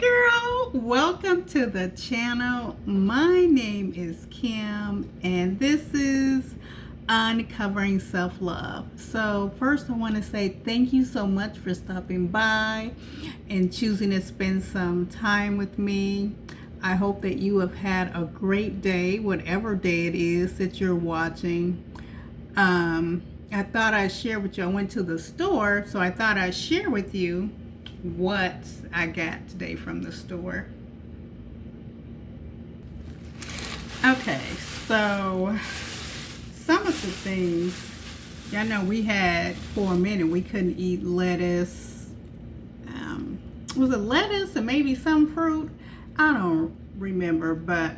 girl, welcome to the channel. My name is Kim and this is Uncovering Self-Love. So first I want to say thank you so much for stopping by and choosing to spend some time with me. I hope that you have had a great day, whatever day it is that you're watching. I thought I'd share with you. I went to the store, so I thought I'd share with you what I got today from the store. Okay, so some of the things, y'all know we had for a minute, we couldn't eat lettuce. Was it lettuce and maybe some fruit? I don't remember, but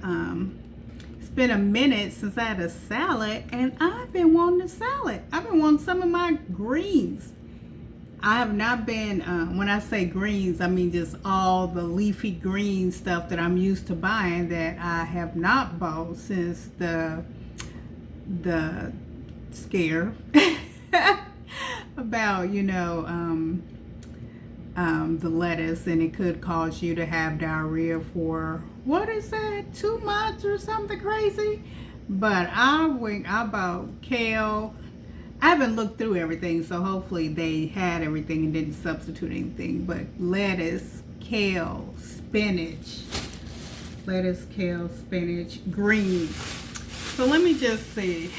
it's been a minute since I had a salad, and I've been wanting a salad. I've been wanting some of my greens. I have not been, when I say greens, I mean just all the leafy green stuff that I'm used to buying that I have not bought since the scare about, the lettuce, and it could cause you to have diarrhea for, what is that, 2 months or something crazy. But I bought kale. I haven't looked through everything, so hopefully they had everything and didn't substitute anything. But lettuce, kale, spinach, greens. So let me just see.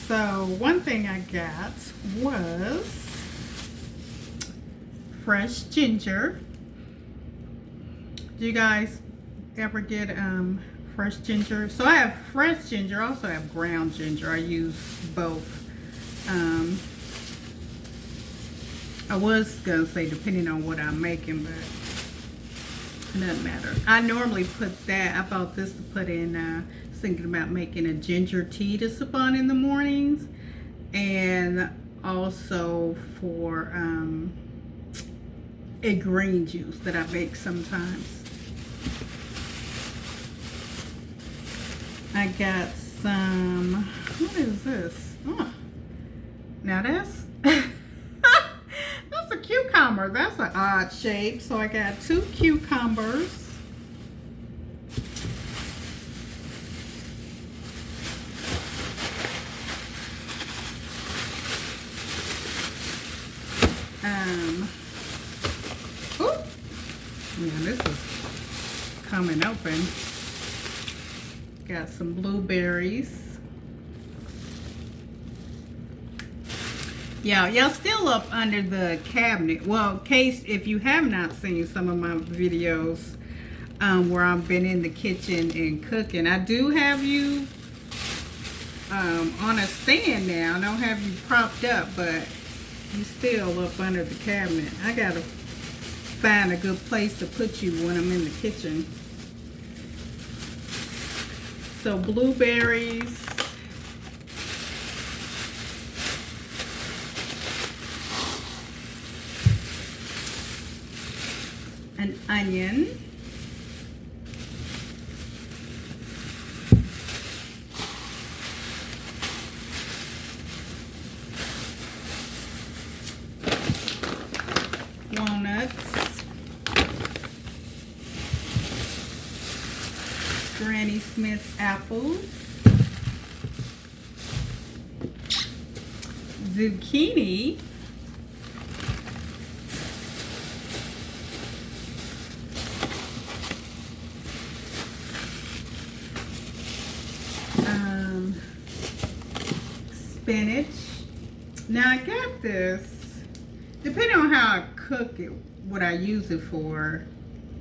So one thing I got was fresh ginger. Do you guys ever get fresh ginger? So I have fresh ginger. I also have ground ginger. I use both. I was gonna say depending on what I'm making, but it doesn't matter. I normally put that. I bought this to put in, thinking about making a ginger tea to sip on in the mornings, and also for a green juice that I make sometimes. I got some, what is this? Oh, now that's that's a cucumber. That's an odd shape. So I got 2 cucumbers. Oh, yeah, this is coming open. Got some blueberries. Yeah, y'all still up under the cabinet. Well, in case if you have not seen some of my videos where I've been in the kitchen and cooking, I do have you on a stand now. I don't have you propped up, but you still up under the cabinet. I gotta find a good place to put you when I'm in the kitchen. So blueberries. An onion, walnuts, Granny Smith apples, zucchini, spinach. Now I got this, depending on how I cook it, what I use it for,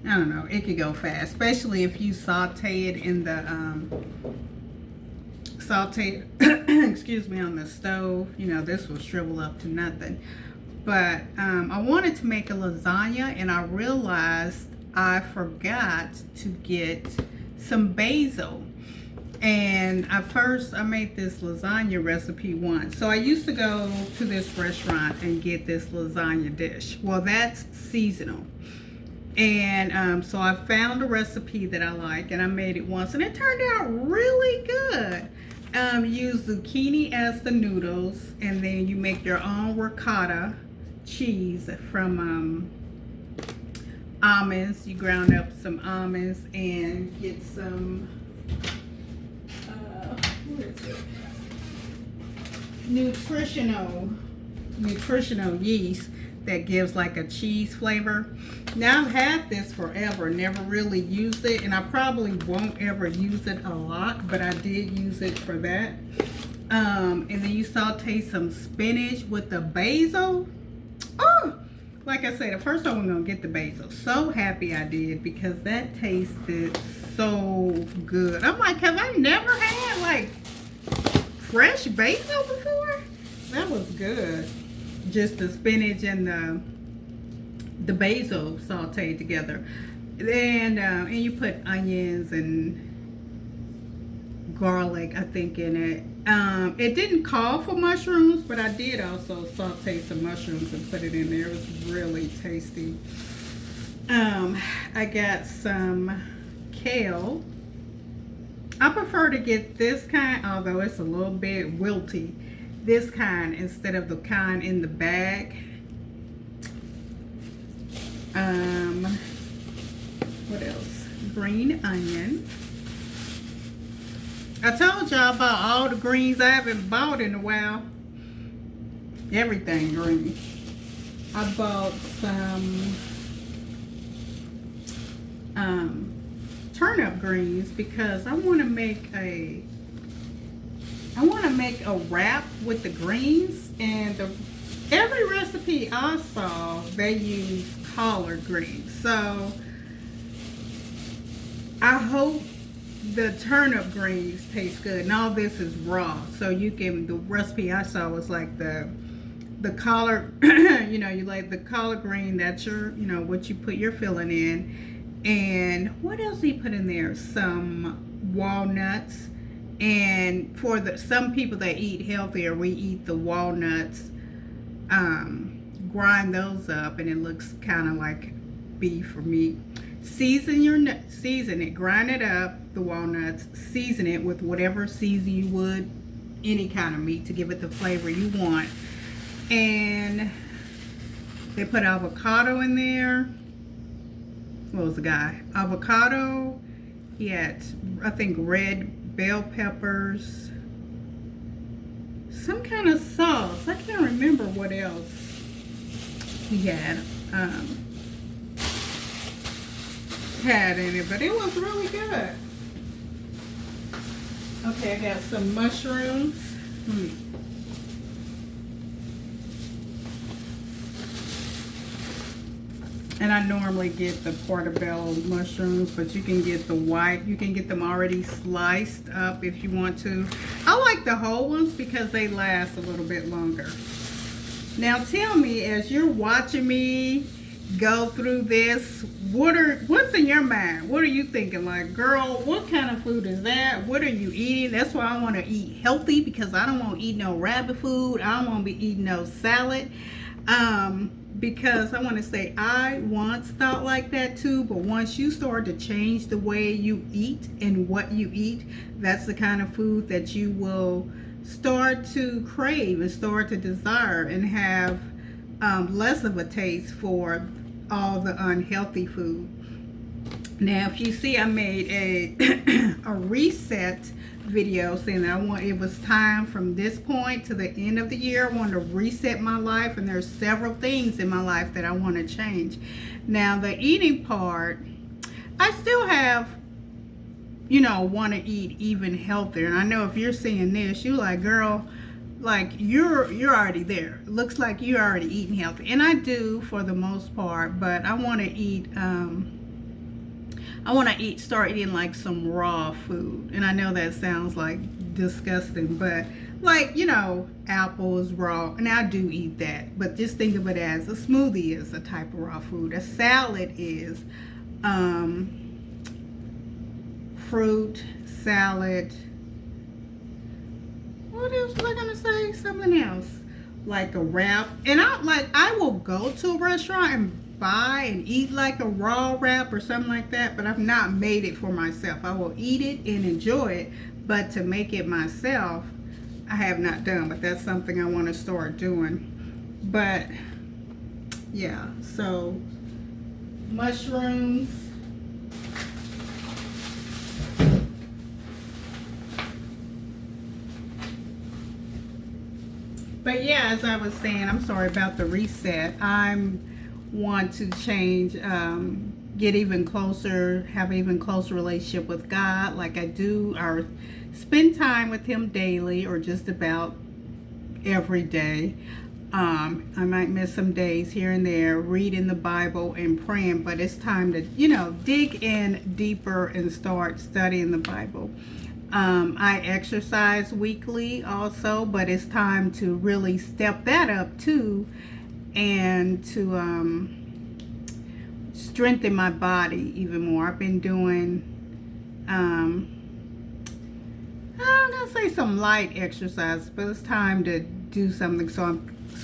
I don't know, it could go fast, especially if you saute it in the excuse me, on the stove. This will shrivel up to nothing. But I wanted to make a lasagna, and I realized I forgot to get some basil. And at first I made this lasagna recipe once. So I used to go to this restaurant and get this lasagna dish. Well, that's seasonal. And so I found a recipe that I like, and I made it once, and it turned out really good. Use zucchini as the noodles, and then you make your own ricotta cheese from almonds. You ground up some almonds and get some where is it? Nutritional yeast that gives like a cheese flavor. Now I've had this forever, never really used it, and I probably won't ever use it a lot, but I did use it for that. And then you saute some spinach with the basil. Oh, like I said, at first I wasn't gonna get the basil. So happy I did, because that tasted so good. I'm like, have I never had like fresh basil before? That was good. Just the spinach and the basil sauteed together. And you put onions and garlic, I think, in it. It didn't call for mushrooms, but I did also saute some mushrooms and put it in there. It was really tasty. I got some kale. I prefer to get this kind, although it's a little bit wilty. This kind instead of the kind in the bag. What else? Green onion. I told y'all about all the greens I haven't bought in a while. Everything green. I bought some turnip greens because I want to make a wrap with the greens, and every recipe I saw they use collard greens. So I hope the turnip greens taste good. And all this is raw, so you can, the recipe I saw was like the collard you know, you like the collard green, that's your, you know, what you put your filling in. And what else he put in there? Some walnuts. And for some people that eat healthier, we eat the walnuts, grind those up, and it looks kind of like beef or meat. Season it, grind it up, the walnuts, season it with whatever season you would any kind of meat to give it the flavor you want. And they put avocado in there. What was the guy? Avocado. He had, I think, red bell peppers, some kind of sauce. I can't remember what else he had in it, but it was really good. Okay, I got some mushrooms. And I normally get the portobello mushrooms, but you can get the white. You can get them already sliced up if you want to. I like the whole ones because they last a little bit longer. Now tell me, as you're watching me go through this, what's in your mind? What are you thinking? Like, girl, what kind of food is that? What are you eating? That's why I want to eat healthy, because I don't want to eat no rabbit food. I don't want to be eating no salad. Because I want to say, I once thought like that too, but once you start to change the way you eat and what you eat, that's the kind of food that you will start to crave and start to desire, and have less of a taste for all the unhealthy food. Now, if you see, I made a reset video saying that it was time from this point to the end of the year. I want to reset my life, and there's several things in my life that I want to change. Now, the eating part, I still have, you know, want to eat even healthier. And I know if you're seeing this, you're like, girl, like you're already there. Looks like you're already eating healthy, and I do for the most part. But I want to eat. Start eating like some raw food. And I know that sounds like disgusting, but like, you know, apples raw, and I do eat that. But just think of it as a smoothie is a type of raw food. A salad is fruit salad. What else was I gonna say? Something else, like a wrap. And I will go to a restaurant and buy and eat like a raw wrap or something like that, but I've not made it for myself. I will eat it and enjoy it, but to make it myself, I have not done. But that's something I want to start doing. But yeah, so mushrooms. But yeah, as I was saying, I'm sorry about the reset. I want to change, get even closer, have an even closer relationship with God, like I do, or spend time with Him daily, or just about every day. I might miss some days here and there reading the Bible and praying, but it's time to, dig in deeper and start studying the Bible. I exercise weekly also, but it's time to really step that up too, and to strengthen my body even more. I've been doing, I'm gonna say some light exercise, but it's time to do something so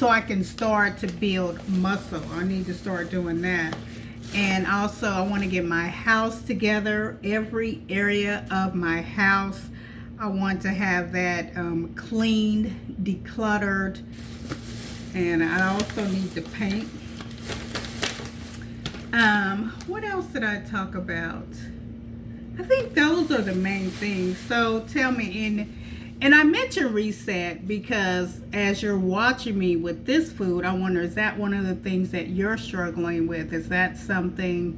I can start to build muscle. I need to start doing that. And also I want to get my house together, every area of my house. I want to have that cleaned, decluttered, and I also need to paint. What else did I talk about? I think those are the main things. So tell me, and I mentioned reset because as you're watching me with this food, I wonder, is that one of the things that you're struggling with? Is that something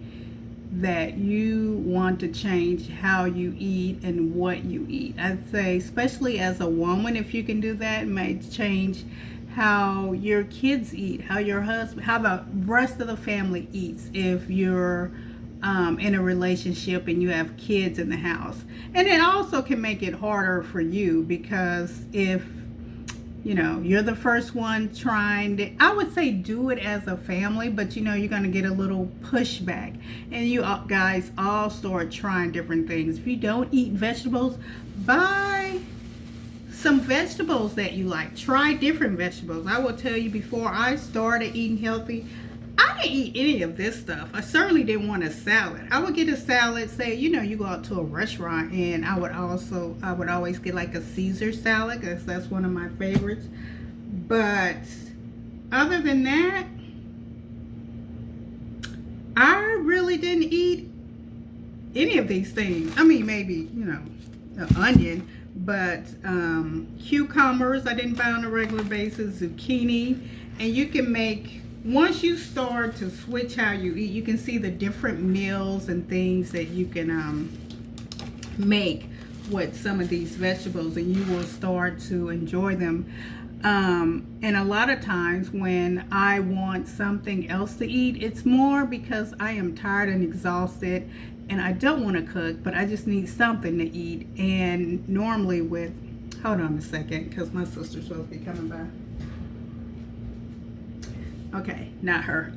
that you want to change, how you eat and what you eat? I'd say, especially as a woman, if you can do that, it may change how your kids eat, how your husband, how the rest of the family eats if you're in a relationship and you have kids in the house. And it also can make it harder for you because if you're the first one trying to, I would say do it as a family, but you're going to get a little pushback, and you guys all start trying different things. If you don't eat vegetables, buy some vegetables that you like. Try different vegetables. I will tell you, before I started eating healthy, I didn't eat any of this stuff. I certainly didn't want a salad. I would get a salad, say, you go out to a restaurant, and I would always get like a Caesar salad, because that's one of my favorites. But other than that, I really didn't eat any of these things. I mean, maybe, an onion, but cucumbers I didn't buy on a regular basis, zucchini, and you can make, once you start to switch how you eat, you can see the different meals and things that you can make with some of these vegetables, and you will start to enjoy them. And a lot of times when I want something else to eat, it's more because I am tired and exhausted and I don't want to cook, but I just need something to eat. And normally hold on a second, because my sister's supposed to be coming by. Okay, not her.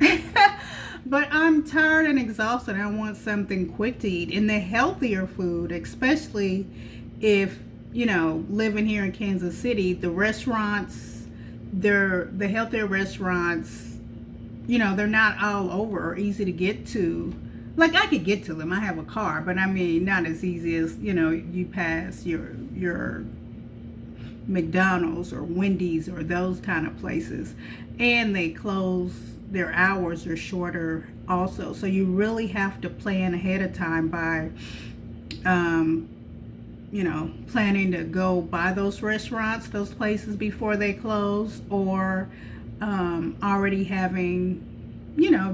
But I'm tired and exhausted. I want something quick to eat. And the healthier food, especially if, living here in Kansas City, the restaurants, the healthier restaurants, they're not all over or easy to get to. Like, I could get to them. I have a car, but I mean, not as easy as, you pass your McDonald's or Wendy's or those kind of places. And they close, their hours are shorter also. So you really have to plan ahead of time by, planning to go by those restaurants, those places before they close, or already having,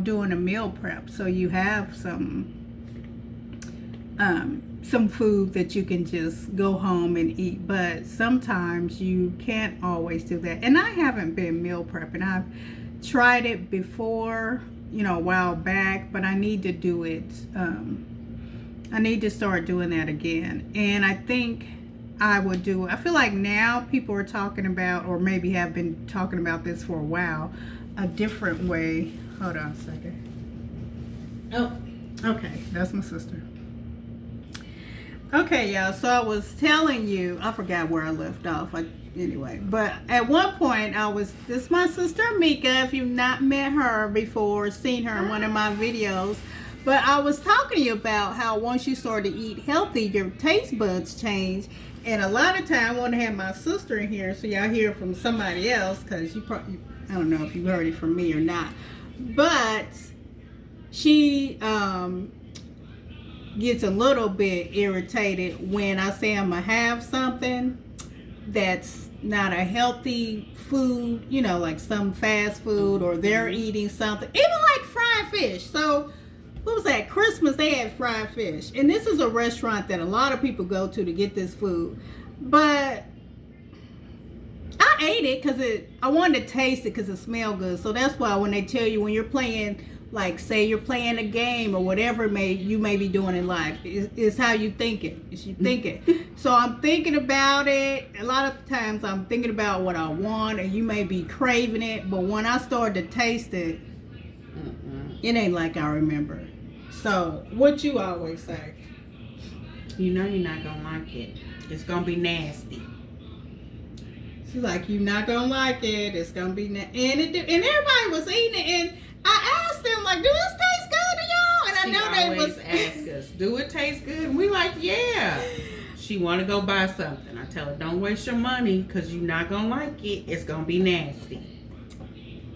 doing a meal prep. So you have some food that you can just go home and eat. But sometimes you can't always do that. And I haven't been meal prepping. I've tried it before, a while back, but I need to do it. I need to start doing that again. And I think I feel like now people are talking about, or maybe have been talking about this for a while, a different way. Hold on a second. Oh, okay, that's my sister. Okay, y'all, so I was telling you, I forgot where I left off. Anyway, but at one point this is my sister Mika, if you've not met her before, seen her in one of my videos. But I was talking to you about how once you start to eat healthy, your taste buds change. And a lot of time I want to have my sister in here so y'all hear from somebody else, because I don't know if you heard it from me or not. But she gets a little bit irritated when I say I'm gonna have something that's not a healthy food, you know, like some fast food, or they're eating something, even like fried fish. So what was that? Christmas, they had fried fish. And this is a restaurant that a lot of people go to get this food. But I ate it because I wanted to taste it because it smelled good. So that's why when they tell you when you're playing, like say you're playing a game or whatever you may be doing in life, it's how you think it. It's you think it. So I'm thinking about it. A lot of times I'm thinking about what I want, and you may be craving it. But when I start to taste it, it ain't like I remember. So what you always say? You know you're not gonna like it. It's gonna be nasty. She's like, you're not gonna like it. It's gonna be and everybody was eating it, and I asked them like, do this taste good to y'all? And She I know they always was ask us, do it taste good? And we like, yeah. She want to go buy something. I tell her, don't waste your money because you're not gonna like it. It's gonna be nasty.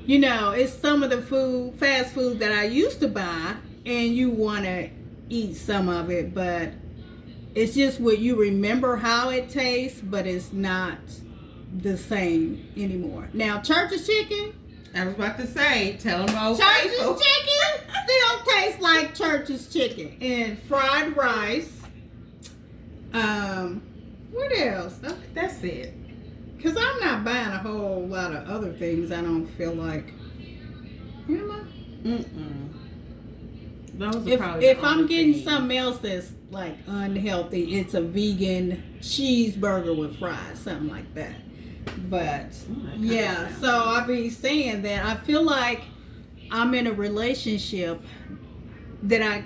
You know, it's some of the fast food that I used to buy, and you want to eat some of it, but it's just what you remember how it tastes, but it's not the same anymore. Now, Church's chicken. I was about to say, tell them Old Church's Faithful. chicken still tastes like Church's chicken. And fried rice. What else? That's it. Because I'm not buying a whole lot of other things I don't feel like. Am I? Those are probably If the I'm only getting things. something else that's like unhealthy, it's a vegan cheeseburger with fries, something like that. But yeah, so I be saying that I feel like I'm in a relationship that I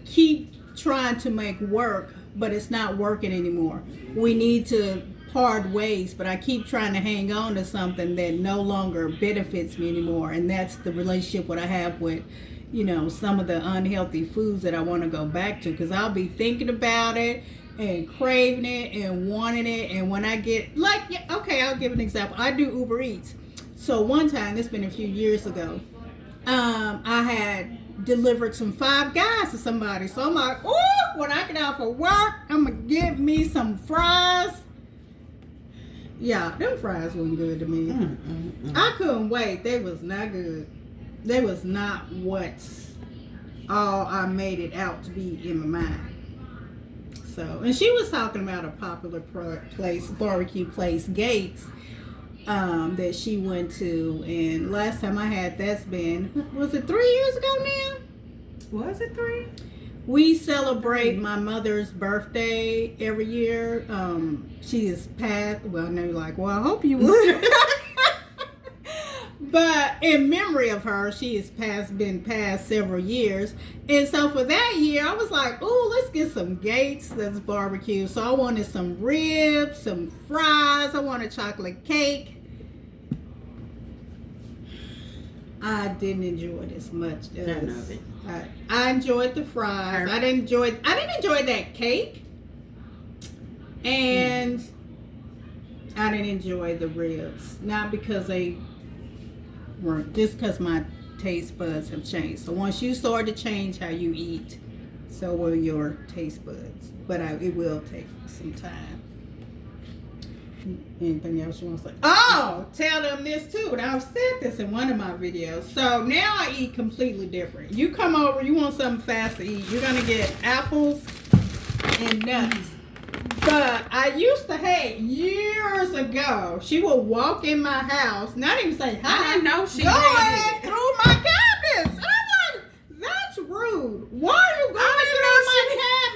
keep trying to make work, but it's not working anymore. We need to part ways, but I keep trying to hang on to something that no longer benefits me anymore, and that's the relationship what I have with, you know, some of the unhealthy foods that I want to go back to, because I'll be thinking about it and craving it and wanting it, and when I get like, okay, I'll give an example. I do Uber Eats. So one time, it's been a few years ago, I had delivered some Five Guys to somebody. So I'm like, oh, when I get out for work, I'm gonna get me some fries. Yeah, them fries wasn't good to me. I couldn't wait. They was not good. They was not what all I made it out to be in my mind. So, and she was talking about a popular barbecue place, Gates, that she went to. And last time I had that's been, was it 3 years ago now? Was it 3? We celebrate my mother's birthday every year. She is passed. Well, no, like, well, I hope you would. But in memory of her, she has been passed several years. And so for that year, I was like, oh, let's get some Gates. Let's barbecue. So I wanted some ribs, some fries. I wanted chocolate cake. I didn't enjoy it as much as None of it. I enjoyed the fries. I didn't enjoy that cake. And I didn't enjoy the ribs. Not because they weren't, just because my taste buds have changed. So once you start to change how you eat, so will your taste buds. But it will take some time. Anything else you want to say? Oh, tell them this too. But I've said this in one of my videos. So now I eat completely different. You come over, you want something fast to eat. You're going to get apples and nuts. But I used to hate years ago. She would walk in my house, not even say hi. I didn't know she going through my cabinets. And I'm like, that's rude. Why are you going through my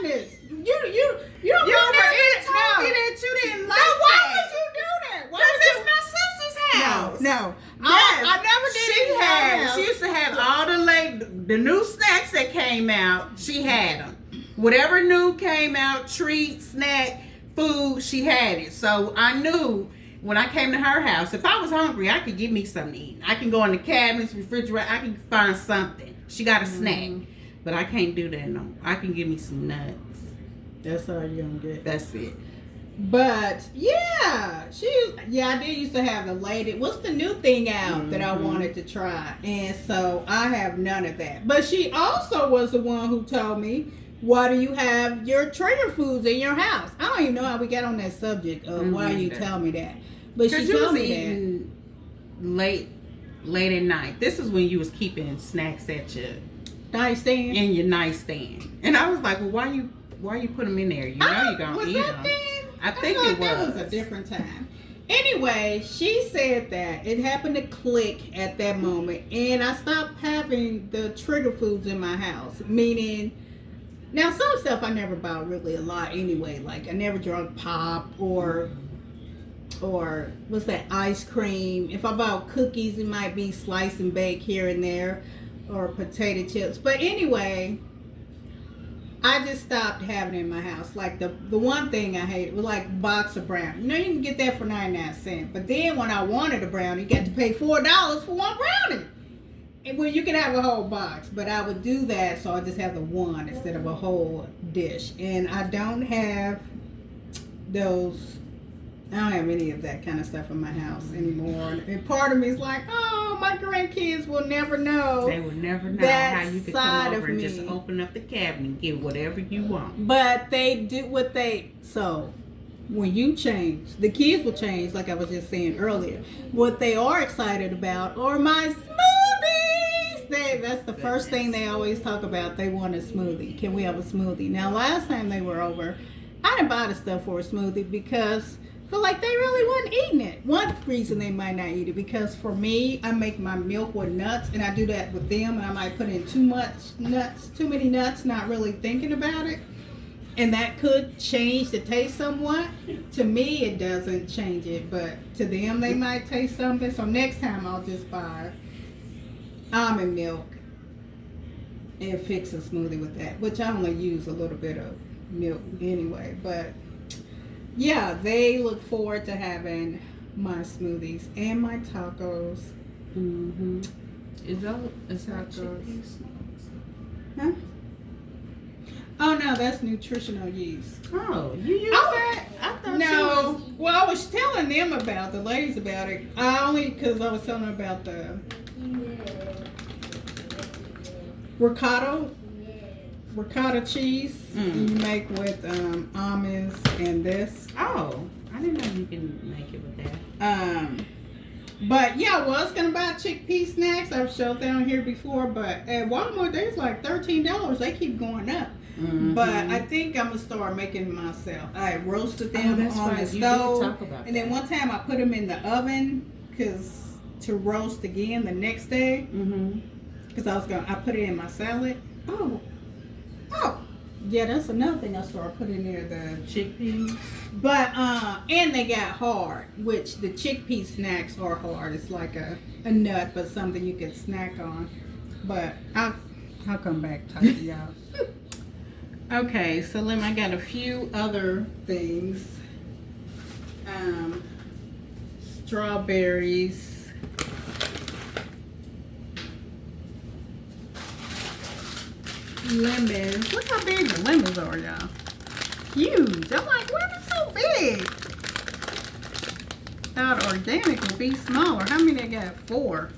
cabinets? You don't go over it. told me that you didn't like why that. would you do that? Why Because would it's my sister's house. No. Yes. I never did it in her house. She used to have all the new snacks that came out. She had them. Whatever new came out, treat, snack, food, she had it. So I knew when I came to her house, if I was hungry, I could get me something to eat. I can go in the cabinets, refrigerator, I can find something. She got a snack. But I can't do that no. I can give me some nuts. That's all you're gonna get. That's it. But yeah, I did used to have the lady. What's the new thing out that I wanted to try? And so I have none of that. But she also was the one who told me, why do you have your trigger foods in your house? I don't even know how we got on that subject of why you tell me that. But she told me that late at night. This is when you was keeping snacks at your nightstand. In your nightstand. And I was like, well, why you put them in there? You know you're gonna eat them. I think it was. That was a different time. Anyway, she said that it happened to click at that moment, and I stopped having the trigger foods in my house. Meaning, now some stuff I never bought really a lot anyway. Like I never drank pop or what's that, ice cream. If I bought cookies, it might be slice and bake here and there, or potato chips. But anyway, I just stopped having it in my house. Like the one thing I hated was like box of brownie. You know, you can get that for 99 cents. But then when I wanted a brownie, you got to pay $4 for one brownie. And well, you can have a whole box, but I would do that, so I just have the one instead of a whole dish. And I don't have I don't have any of that kind of stuff in my house anymore. And part of me is like, oh, my grandkids will never know. They will never know how you could come over and just open up the cabinet and get whatever you want. But they do so when you change, the kids will change, like I was just saying earlier. What they are excited about are my smoothies. That's the first thing they always talk about. They want a smoothie. Can we have a smoothie? Now, last time they were over, I didn't buy the stuff for a smoothie because I feel like they really wasn't eating it. One reason they might not eat it, because for me, I make my milk with nuts, and I do that with them, and I might put in too many nuts, not really thinking about it. And that could change the taste somewhat. To me, it doesn't change it, but to them, they might taste something. So next time, I'll just buy almond milk and fix a smoothie with that, which I only use a little bit of milk anyway. But yeah, they look forward to having my smoothies and my tacos. Mm-hmm. Is that tacos? Huh? Oh no, that's nutritional yeast. Oh, you use that? I thought no. Well, I was telling them about the ladies about it. Because I was telling them about the ricotta cheese you make with almonds and this. Oh, I didn't know you can make it with that. But yeah, I was gonna buy chickpea snacks. I've showed down here before, but at Walmart there's like $13. They keep going up. Mm-hmm. But I think I'm gonna start making them myself. I roasted them on the stove, and then one time I put them in the oven to roast again the next day. Because I put it in my salad. Oh, yeah, that's another thing I started putting in there, the chickpeas. But and they got hard, which the chickpea snacks are hard. It's like a nut, but something you can snack on. But I'll come back talk to y'all. Okay, so then I got a few other things. Strawberries. Lemons. Look how big the lemons are, y'all. Huge. I'm like, why are they so big? Thought organic would be smaller. How many I got? 4.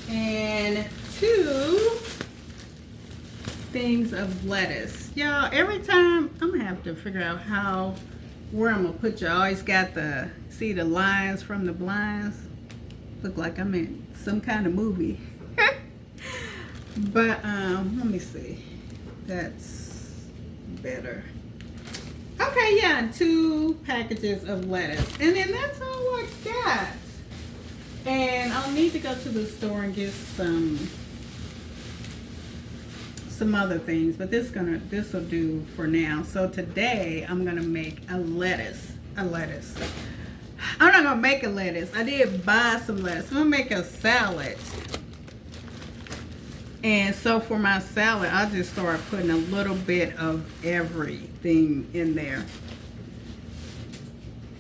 And 2 things of lettuce. Y'all, every time I'm gonna have to figure out where I'm gonna put you. I always got see the lines from the blinds. Look like I'm in some kind of movie. But let me see. That's better. Okay, yeah, 2 packages of lettuce. And then that's all I got. And I'll need to go to the store and get some other things, but this will do for now. So today I'm gonna make a lettuce. I'm not gonna make a lettuce. I did buy some lettuce. I'm gonna make a salad. And so for my salad, I just started putting a little bit of everything in there.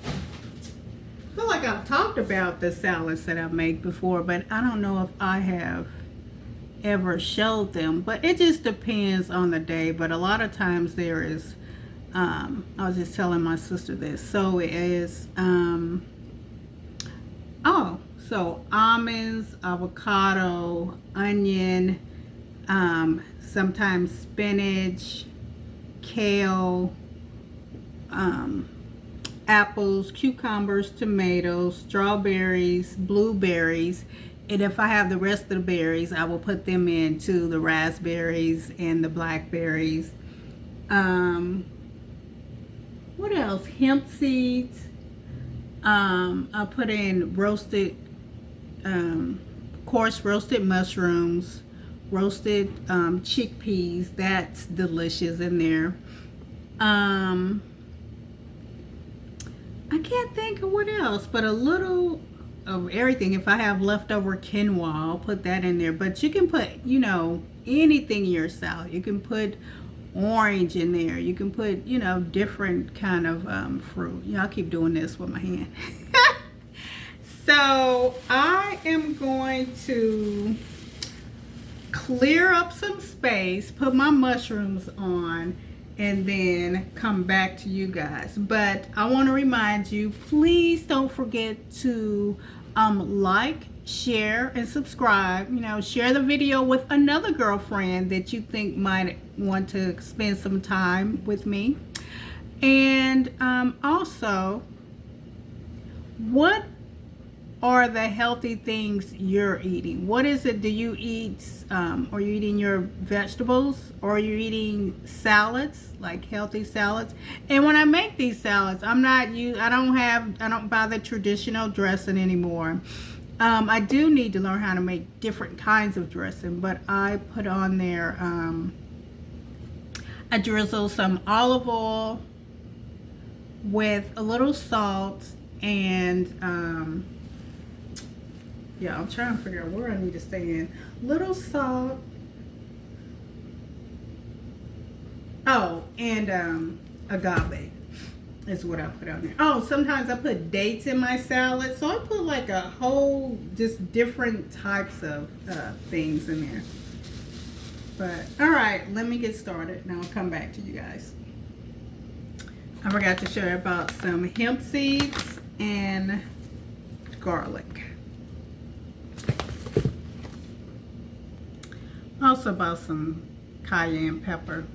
I feel like I've talked about the salads that I make before, but I don't know if I have ever showed them, but it just depends on the day. But a lot of times there is, I was just telling my sister this, so it is, oh, so almonds, avocado, onion, sometimes spinach, kale, apples, cucumbers, tomatoes, strawberries, blueberries, and if I have the rest of the berries, I will put them into the raspberries and the blackberries. What else? Hemp seeds. I put in roasted, coarse roasted mushrooms, roasted chickpeas. That's delicious in there. I can't think of what else, but a little of everything. If I have leftover quinoa, I'll put that in there. But you can put, you know, anything in your salad. You can put orange in there. You can put, you know, different kind of fruit. Y'all keep doing this with my hand. So I am going to clear up some space, put my mushrooms on, and then come back to you guys. But I want to remind you, please don't forget to like, share, and subscribe. You know, share the video with another girlfriend that you think might want to spend some time with me. And also, what are the healthy things you're eating? What is it? Do you eat, are you eating your vegetables, or are you eating salads, like healthy salads? And when I make these salads, I don't buy the traditional dressing anymore. I do need to learn how to make different kinds of dressing, but I put on there, I drizzle some olive oil with a little salt and, yeah, I'm trying to figure out where I need to stay in. Little salt. Oh, and agave is what I put on there. Oh, sometimes I put dates in my salad. So I put like a whole, just different types of things in there. But, all right, let me get started. Now I'll come back to you guys. I forgot to share about some hemp seeds and garlic. Also about some cayenne pepper.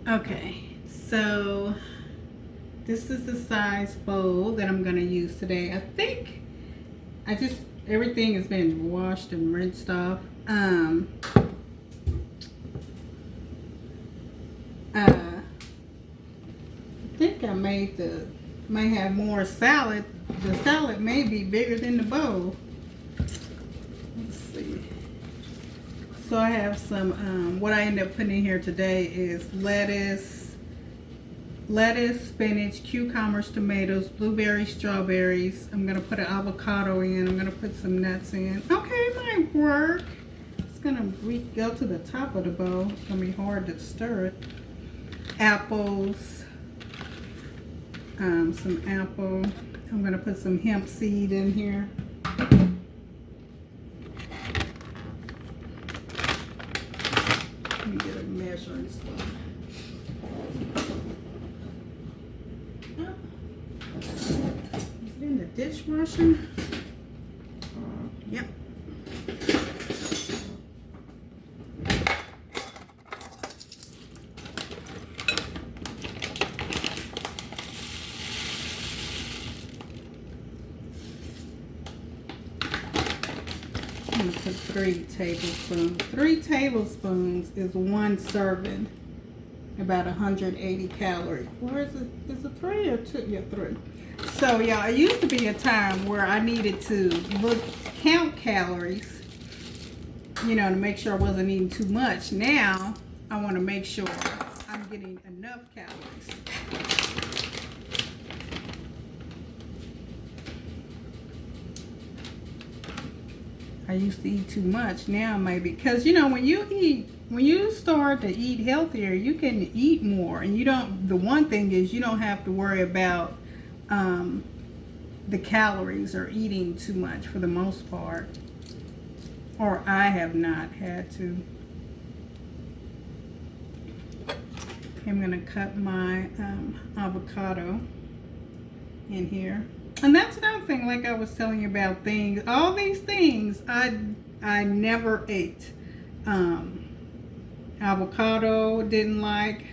Okay, so this is the size bowl that I'm going to use today. I think everything has been washed and rinsed off. I think I might have more salad. The salad may be bigger than the bowl. Let's see. So I have some, what I end up putting in here today is lettuce, spinach, cucumbers, tomatoes, blueberries, strawberries. I'm going to put an avocado in. I'm going to put some nuts in. Okay, it might work. It's going to go to the top of the bowl. It's going to be hard to stir it. Apples. Some apple. I'm going to put some hemp seed in here. Let me get a measuring spoon. Is it in the dishwasher? Yep. I'm going to put 3 tablespoons. 3 tablespoons is 1 serving, about 180 calories. Or is it 3 or 2? Yeah, 3. So yeah, it used to be a time where I needed to count calories, you know, to make sure I wasn't eating too much. Now I want to make sure I'm getting enough calories. I used to eat too much. Now maybe, because you know, when you start to eat healthier, you can eat more, and you don't. The one thing is you don't have to worry about the calories or eating too much for the most part. Or I have not had to. I'm gonna cut my avocado in here. And that's another thing, like I was telling you about things, all these things I never ate. Avocado didn't like,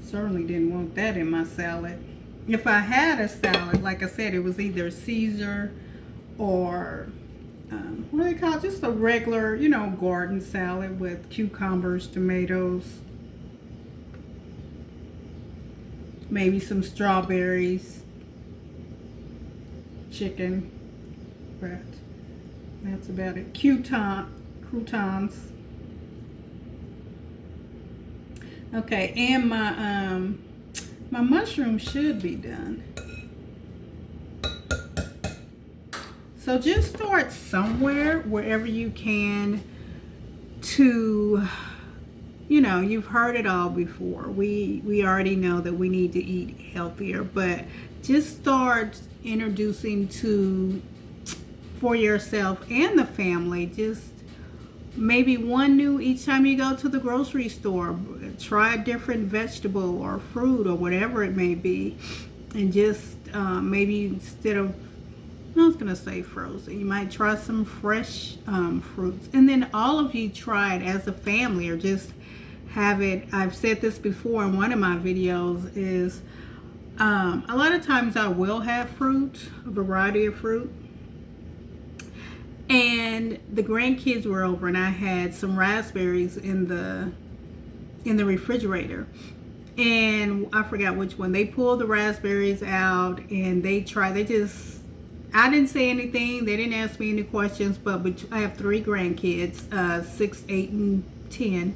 certainly didn't want that in my salad. If I had a salad, like I said, it was either Caesar or what do they call it? Just a regular, you know, garden salad with cucumbers, tomatoes, maybe some strawberries, chicken, but that's about it. Croutons. Okay, and my mushrooms should be done. So just start somewhere, wherever you can, to, you know, you've heard it all before. We already know that we need to eat healthier, but just start introducing to, for yourself and the family, just maybe one new each time you go to the grocery store. Try a different vegetable or fruit or whatever it may be, and just maybe instead of, I was gonna say frozen, you might try some fresh fruits, and then all of you try it as a family, or just have it. I've said this before in one of my videos, is a lot of times I will have fruit, a variety of fruit, and the grandkids were over and I had some raspberries in the refrigerator, and I forgot which one. They pulled the raspberries out and they just, I didn't say anything. They didn't ask me any questions, but I have 3 grandkids, 6, 8, and 10.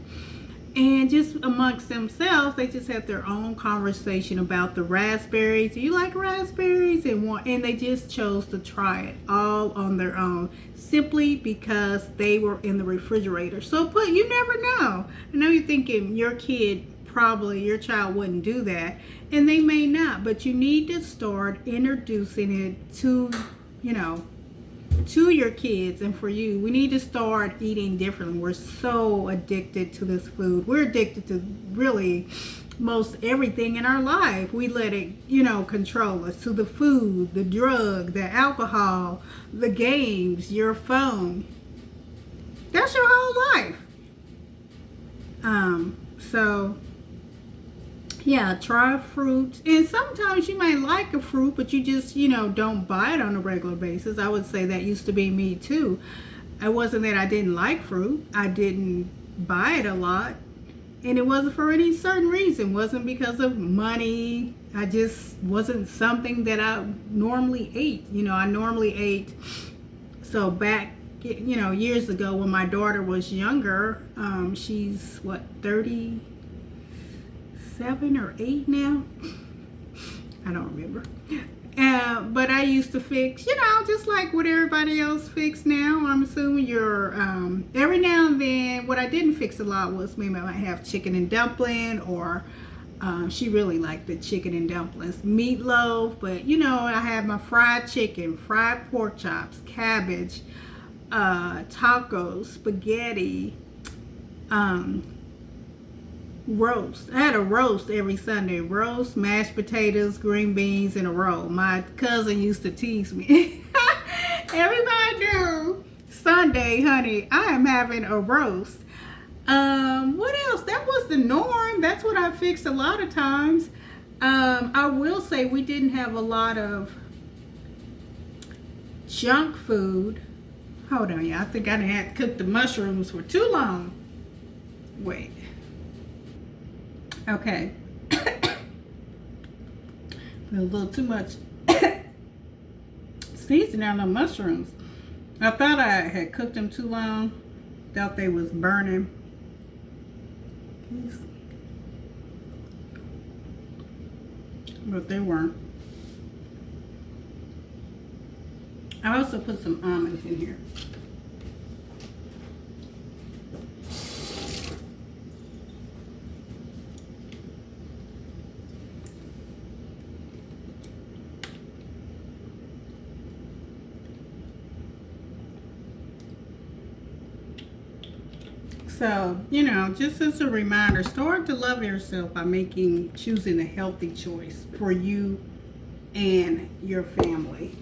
And just amongst themselves, they just had their own conversation about the raspberries. Do you like raspberries? And they just chose to try it all on their own, simply because they were in the refrigerator. So, but you never know. I know you're thinking your child wouldn't do that, and they may not, but you need to start introducing it to, you know, to your kids. And for you, we need to start eating differently. We're so addicted to this food. We're addicted to really most everything in our life. We let it, you know, control us, to the food, the drug, the alcohol, the games, your phone. That's your whole life. So yeah, try fruit. And sometimes you might like a fruit, but you just, you know, don't buy it on a regular basis. I would say that used to be me too. It wasn't that I didn't like fruit. I didn't buy it a lot. And it wasn't for any certain reason. It wasn't because of money. I just wasn't something that I normally ate. You know, I normally ate. So back, you know, years ago when my daughter was younger, she's what, 37 or 8 now? I don't remember. But I used to fix, you know, just like what everybody else fix now. I'm assuming you're, every now and then, what I didn't fix a lot was maybe I might have chicken and dumpling, or she really liked the chicken and dumplings, meatloaf. But, you know, I had my fried chicken, fried pork chops, cabbage, tacos, spaghetti, roast. I had a roast every Sunday. Roast, mashed potatoes, green beans, and a roll. My cousin used to tease me. Everybody knew Sunday, honey, I am having a roast. What else? That was the norm. That's what I fixed a lot of times. I will say we didn't have a lot of junk food. Hold on, y'all. I think I had to cook the mushrooms for too long. Wait. Okay. Put a little too much seasoning on the mushrooms. I thought I had cooked them too long. Thought they was burning. But they weren't. I also put some almonds in here. So, just as a reminder, start to love yourself by choosing a healthy choice for you and your family.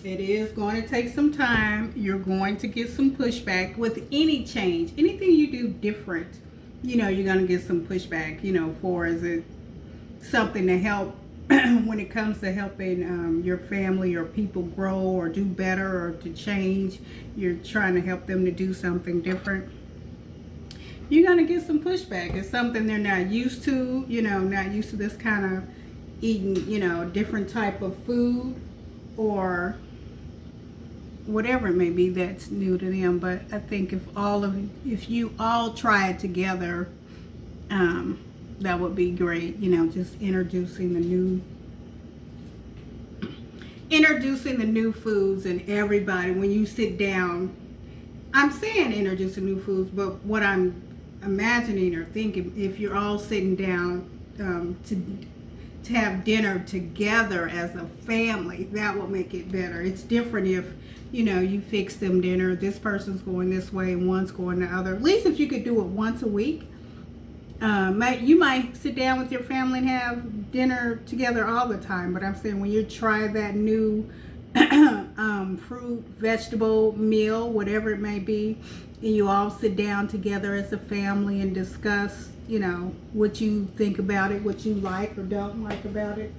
It is going to take some time. You're going to get some pushback with any change. Anything you do different, you're going to get some pushback, for is it something to help when it comes to helping your family or people grow or do better or to change. You're trying to help them to do something different. You're going to get some pushback. It's something they're not used to, not used to this kind of eating, different type of food or whatever it may be that's new to them. But I think if you all try it together, that would be great. Just introducing the new foods, and everybody, when you sit down, I'm saying introducing new foods, but what I'm imagining or thinking, if you're all sitting down to have dinner together as a family, that will make it better. It's different if you fix them dinner, this person's going this way and one's going the other. At least if you could do it once a week. You might sit down with your family and have dinner together all the time, but I'm saying when you try that new fruit, vegetable meal, whatever it may be, and you all sit down together as a family and discuss, what you think about it, what you like or don't like about it.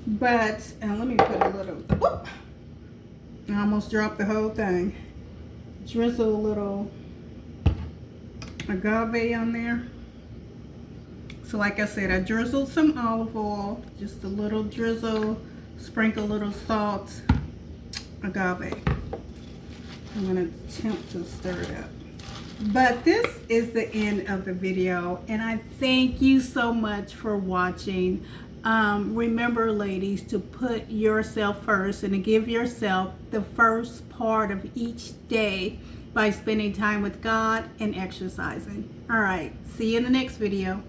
But let me put a little, whoop, I almost dropped the whole thing. Drizzle a little agave on there. So like I said, I drizzled some olive oil, just a little drizzle, sprinkle a little salt, agave. I'm going to attempt to stir it up. But this is the end of the video, and I thank you so much for watching. Remember, ladies, to put yourself first and to give yourself the first part of each day by spending time with God and exercising. All right, see you in the next video.